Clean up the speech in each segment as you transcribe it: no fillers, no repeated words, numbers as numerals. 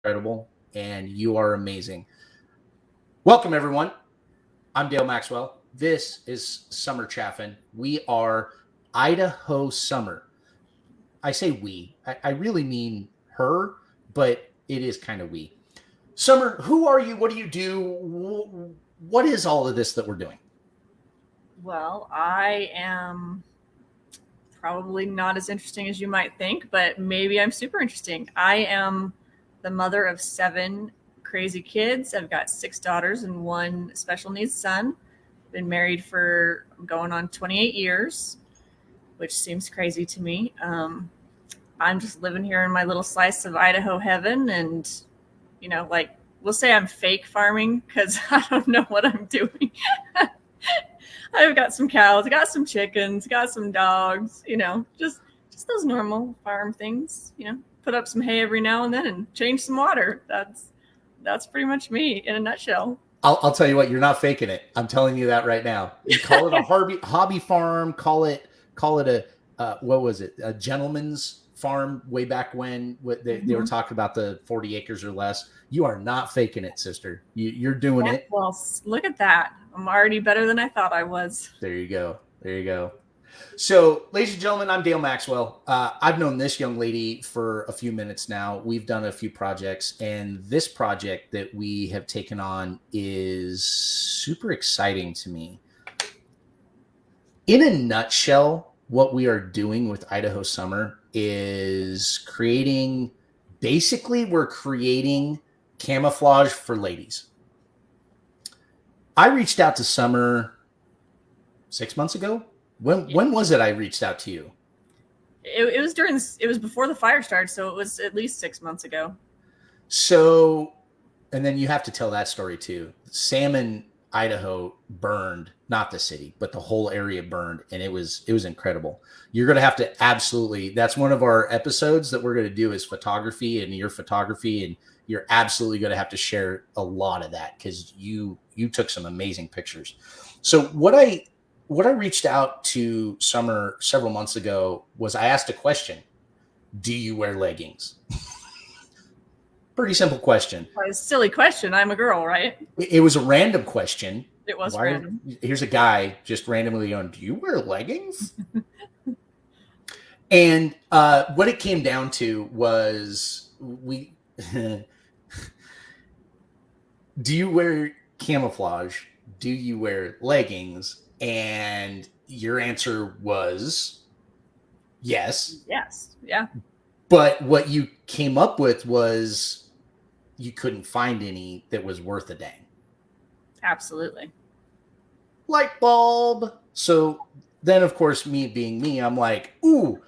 incredible, and you are amazing. Welcome, everyone. I'm Dale Maxwell. This is Summer Chaffin. We are Idaho Summer. I say we. I really mean her, but it is kind of we. Summer, who are you? What do you do? What is all of this that we're doing? Well, I am probably not as interesting as you might think, but maybe I'm super interesting. I am the mother of 7 crazy kids. I've got 6 daughters and 1 special needs son. Been married for going on 28 years, which seems crazy to me. I'm just living here in my little slice of Idaho heaven, and like we'll say I'm fake farming because I don't know what I'm doing. I've got some cows, got some chickens, got some dogs, just those normal farm things, put up some hay every now and then and change some water. That's pretty much me in a nutshell. I'll tell you what, you're not faking it. I'm telling you that right now. You call it a hobby farm, call it what was it? A gentleman's farm way back when they were talking about the 40 acres or less. You are not faking it, sister. You're doing it. Well, look at that. I'm already better than I thought I was. There you go. So, ladies and gentlemen, I'm Dale Maxwell. I've known this young lady for a few minutes now. We've done a few projects, and this project that we have taken on is super exciting to me. In a nutshell, what we are doing with Idaho Summer is we're creating camouflage for ladies. I reached out to Summer 6 months ago. When was it I reached out to you? It was before the fire started, so it was at least 6 months ago. So, and then you have to tell that story too. Salmon, Idaho burned, not the city, but the whole area burned, and it was incredible. You're going to have to that's one of our episodes that we're going to do is photography and your photography, and you're absolutely going to have to share a lot of that because you took some amazing pictures. So what I reached out to Summer several months ago was I asked a question. Do you wear leggings? Pretty simple question. A silly question. I'm a girl, right? It was a random question. It was random. Here's a guy just randomly going, do you wear leggings? And what it came down to was do you wear camouflage? Do you wear leggings? And your answer was yes. Yes. Yeah. But what you came up with was you couldn't find any that was worth a dang. Absolutely. Light bulb. So then, of course, me being me, I'm like, ooh,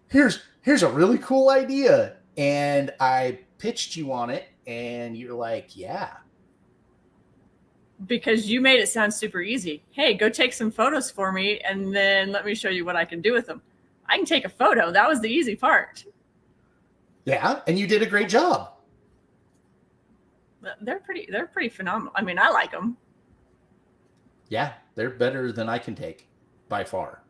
here's a really cool idea. And I pitched you on it, and you're like, yeah. Because you made it sound super easy. Hey, go take some photos for me, and then let me show you what I can do with them. I can take a photo. That was the easy part. Yeah, and you did a great job. They're pretty phenomenal. I mean, I like them. Yeah, they're better than I can take by far.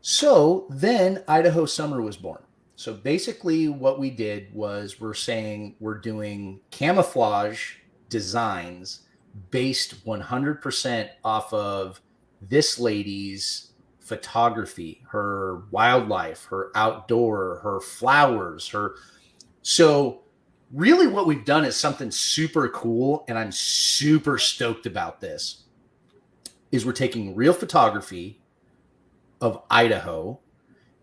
So then Idaho Summer was born. So basically what we did was we're doing camouflage designs based 100% off of this lady's photography, her wildlife, her outdoor, her flowers, so really what we've done is something super cool, and I'm super stoked about this, is we're taking real photography of Idaho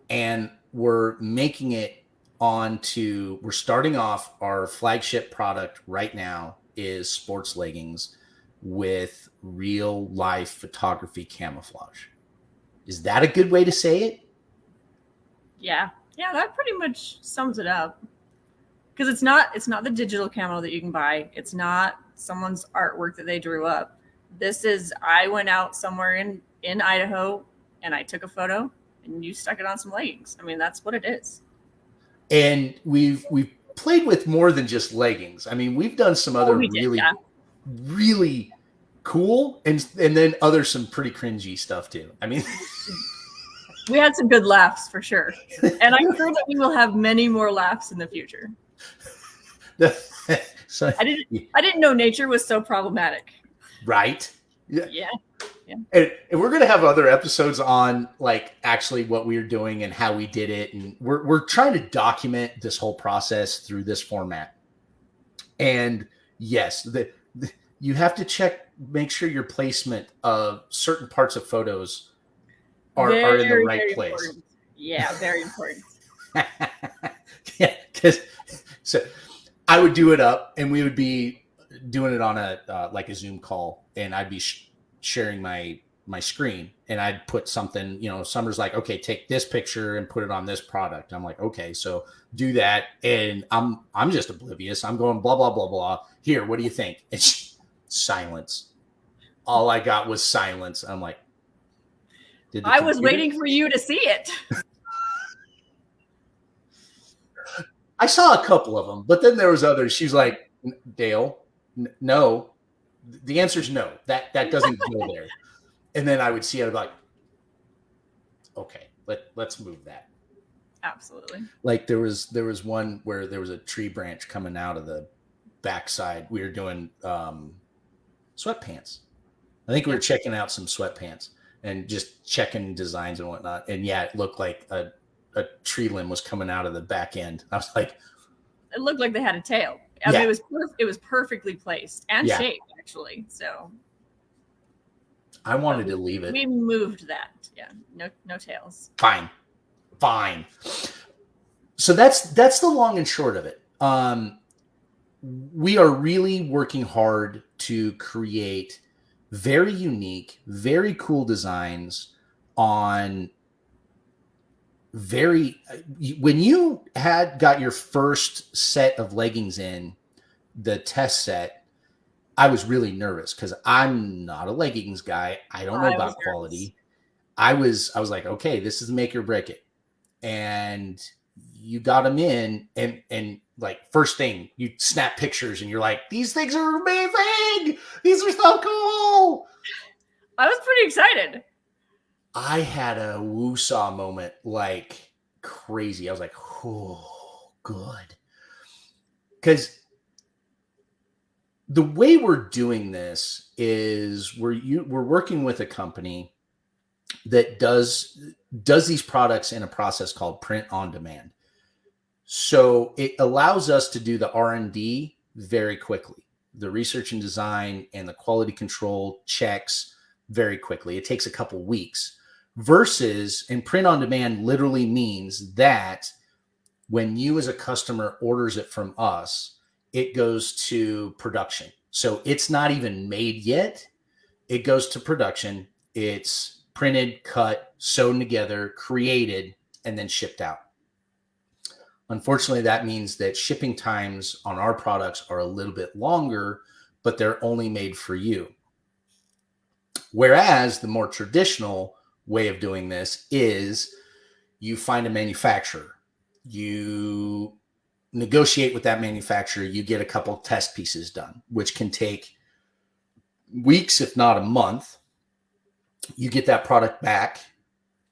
and we're making it we're starting off our flagship product right now is sports leggings with real life photography camouflage. Is that a good way to say it? Yeah, that pretty much sums it up. Because it's not the digital camo that you can buy. It's not someone's artwork that they drew up. This is, I went out somewhere in Idaho and I took a photo and you stuck it on some leggings. I mean, that's what it is. And we've played with more than just leggings. I mean, we've done some other really cool and then some pretty cringy stuff too. I mean, we had some good laughs for sure. And I'm sure that we will have many more laughs in the future. So, I didn't know nature was so problematic. right. Yeah. Yeah. Yeah. And we're going to have other episodes on like actually what we were doing and how we did it. And we're trying to document this whole process through this format. And yes, you have to make sure your placement of certain parts of photos are in the Very, right very place. important. Yeah, very important. Yeah, because so I would do it up, and we would be doing it on a like a Zoom call, and I'd be sharing my screen, and I'd put something. Summer's like, okay, take this picture and put it on this product. I'm like, okay, so do that, and I'm just oblivious. I'm going blah blah blah blah. Here, what do you think? It's silence. All I got was silence. I'm like, did the I was computer? waiting for you to see it. I saw a couple of them, but then there was others. She's like, Dale, no. The answer is no. That doesn't go there. And then I would see it, I'd be like, okay, let's move that. Absolutely. Like there was one where there was a tree branch coming out of the backside. We were doing sweatpants. I think we were checking out some sweatpants and just checking designs and whatnot. And yeah, it looked like a tree limb was coming out of the back end. I was like, it looked like they had a tail. I mean, it was perfectly placed and shaped actually. So I wanted to leave it. We moved that. Yeah. No tails. Fine. So that's the long and short of it. We are really working hard to create very unique, very cool designs on when you got your first set of leggings in the test set, I was really nervous because I'm not a leggings guy. I don't know about quality. I was like, okay, this is make or break it. And you got them in and like first thing you snap pictures and you're like, these things are amazing. These are so cool. I was pretty excited. I had a woo-saw moment like crazy. I was like, oh, good. Because the way we're doing this is we're working with a company that does these products in a process called print on demand. So it allows us to do the R&D very quickly, the research and design and the quality control checks very quickly. It takes a couple weeks versus in print on demand literally means that when you as a customer orders it from us, it goes to production. So it's not even made yet. It goes to production. It's printed, cut, sewn together, created, and then shipped out. Unfortunately, that means that shipping times on our products are a little bit longer, but they're only made for you. Whereas the more traditional way of doing this is you find a manufacturer, you negotiate with that manufacturer, you get a couple test pieces done, which can take weeks, if not a month. You get that product back,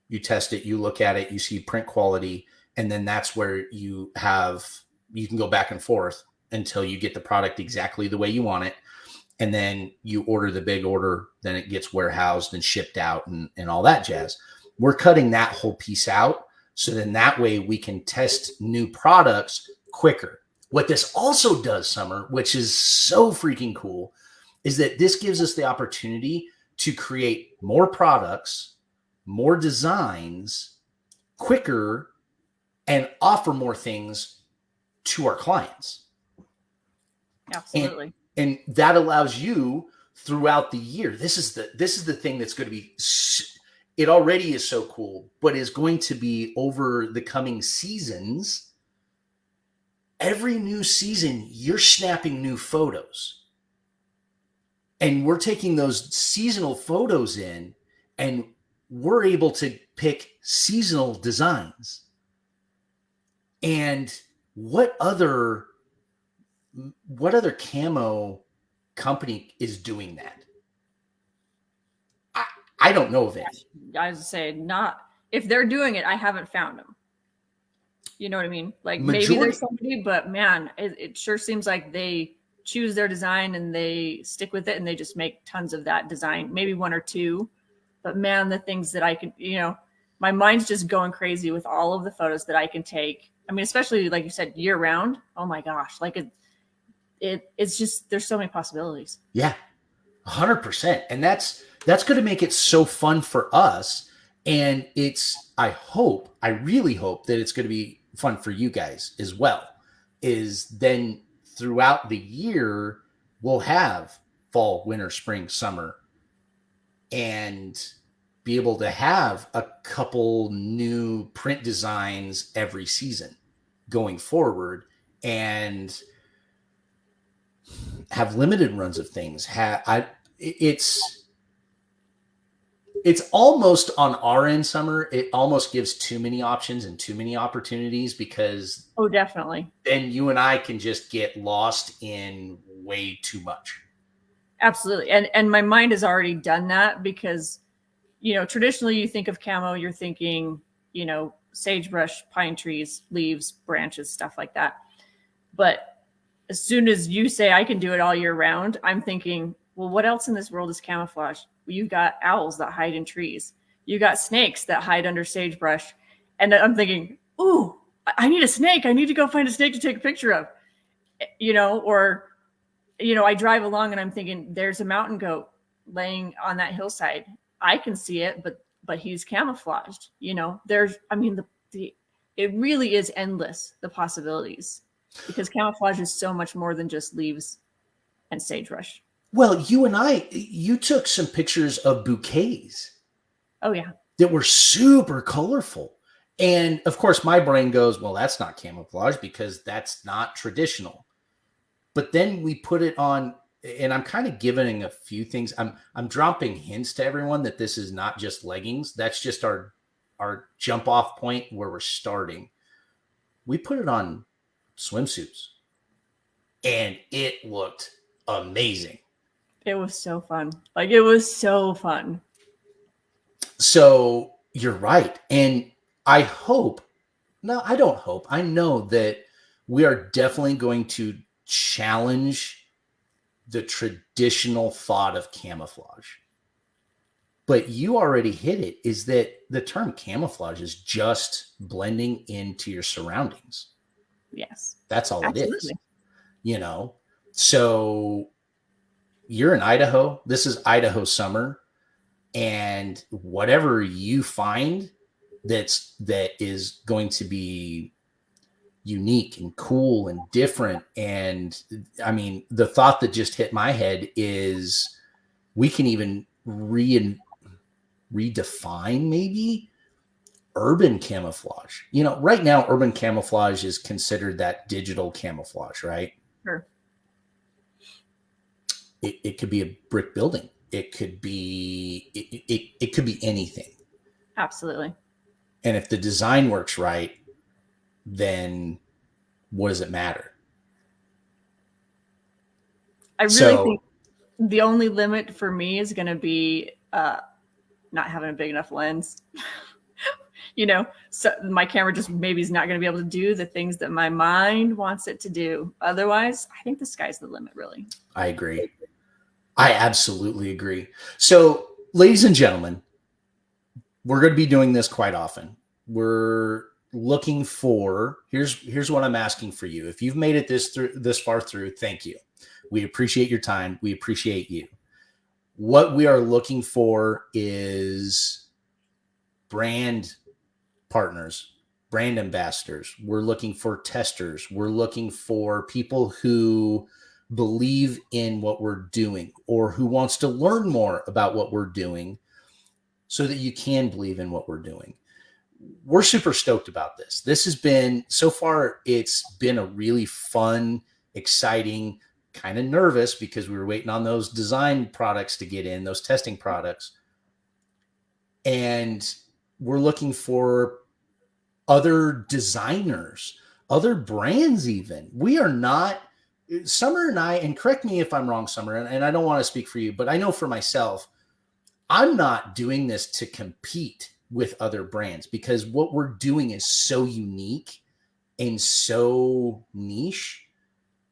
you test it, you look at it, you see print quality, and then that's where you can go back and forth until you get the product exactly the way you want it. And then you order the big order, then it gets warehoused and shipped out and all that jazz. We're cutting that whole piece out. So then that way we can test new products quicker. What this also does, Summer, which is so freaking cool, is that this gives us the opportunity to create more products, more designs quicker, and offer more things to our clients. Absolutely. And that allows you throughout the year. This is the thing that's going to be, it already is so cool, but is going to be over the coming seasons. Every new season, you're snapping new photos. And we're taking those seasonal photos in, and we're able to pick seasonal designs. And what other camo company is doing that? I don't know of any. I was say not if they're doing it, I haven't found them. You know what I mean? Like maybe Majority. there's somebody, but man, it sure seems like they choose their design and they stick with it and they just make tons of that design, maybe one or two. But man, the things that I can, my mind's just going crazy with all of the photos that I can take. I mean, especially like you said, year round. Oh my gosh. Like it's just, there's so many possibilities. Yeah, 100%. And that's going to make it so fun for us. And I really hope that it's going to be fun for you guys as well. Is then throughout the year, we'll have fall, winter, spring, summer, and be able to have a couple new print designs every season going forward, and have limited runs of things. It's almost on our end, Summer. It almost gives too many options and too many opportunities, because Oh, definitely. then you and I can just get lost in way too much. Absolutely. And my mind has already done that because, traditionally you think of camo, you're thinking, sagebrush, pine trees, leaves, branches, stuff like that. But as soon as you say I can do it all year round, I'm thinking, well, what else in this world is camouflage? You got owls that hide in trees. You got snakes that hide under sagebrush. And I'm thinking, ooh, I need a snake. I need to go find a snake to take a picture of, or, I drive along and I'm thinking there's a mountain goat laying on that hillside. I can see it, but he's camouflaged, it really is endless, the possibilities, because camouflage is so much more than just leaves and sagebrush. Well, you took some pictures of bouquets. Oh yeah. That were super colorful. And of course, my brain goes, well, that's not camouflage because that's not traditional. But then we put it on, and I'm kind of giving a few things. I'm dropping hints to everyone that this is not just leggings. That's just our jump off point where we're starting. We put it on swimsuits, and it looked amazing. It was so fun. Like, it was so fun. So you're right. And I don't hope. I know that we are definitely going to challenge the traditional thought of camouflage. But you already hit it, is that the term camouflage is just blending into your surroundings. Yes. That's all Absolutely. it is. So you're in Idaho. This is Idaho Summer. And whatever you find that is going to be unique and cool and different. And I mean, the thought that just hit my head is we can even redefine maybe urban camouflage. Right now, urban camouflage is considered that digital camouflage, right? Sure. It could be a brick building. It could be it could be anything. Absolutely. And if the design works right, then what does it matter? I really think the only limit for me is going to be not having a big enough lens. So my camera just maybe is not going to be able to do the things that my mind wants it to do. Otherwise, I think the sky's the limit, really. I agree. I absolutely agree. So, ladies and gentlemen, we're going to be doing this quite often. We're looking for, here's what I'm asking for you. If you've made it this far through, thank you. We appreciate your time. We appreciate you. What we are looking for is brand partners, brand ambassadors. We're looking for testers. We're looking for people who believe in what we're doing, or who wants to learn more about what we're doing, so that you can believe in what we're doing. We're super stoked about this. This has been, so far, it's been a really fun, exciting, kind of nervous, because we were waiting on those design products to get in, those testing products. And we're looking for other designers, other brands even. We are not, Summer and I, and correct me if I'm wrong, Summer, and I don't want to speak for you, but I know for myself, I'm not doing this to compete with other brands, because what we're doing is so unique and so niche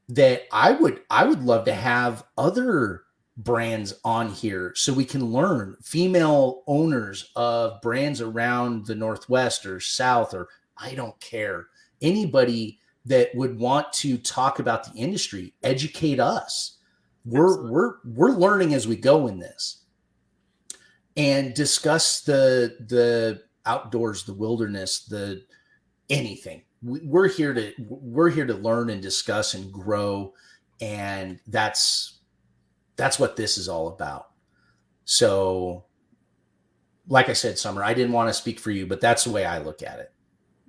that I would love to have other brands on here so we can learn, female owners of brands around the Northwest or South, or I don't care, anybody that would want to talk about the industry, educate us. We're learning as we go in this, and discuss the outdoors, the wilderness, the anything. We're here to learn and discuss and grow, and that's what this is all about. So, like I said, Summer, I didn't want to speak for you, but that's the way I look at it.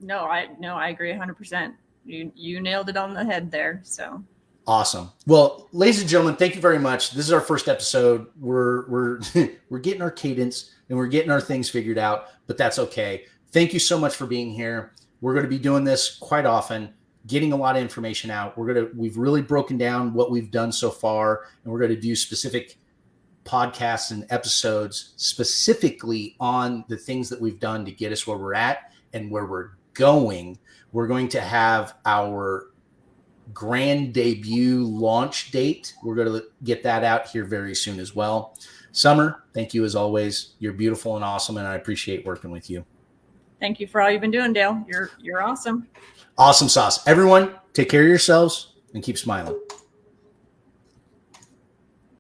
No, I agree 100%. You nailed it on the head there. So awesome. Well, ladies and gentlemen, thank you very much. This is our first episode. We're we're getting our cadence and we're getting our things figured out, but that's okay. Thank you so much for being here. We're going to be doing this quite often, getting a lot of information out. We've really broken down what we've done so far, and we're going to do specific podcasts and episodes specifically on the things that we've done to get us where we're at and where we're going. We're going to have our grand debut launch date. We're going to get that out here very soon as well. Summer, thank you as always. You're beautiful and awesome, and I appreciate working with you. Thank you for all you've been doing, Dale. You're awesome. Awesome sauce. Everyone, take care of yourselves and keep smiling.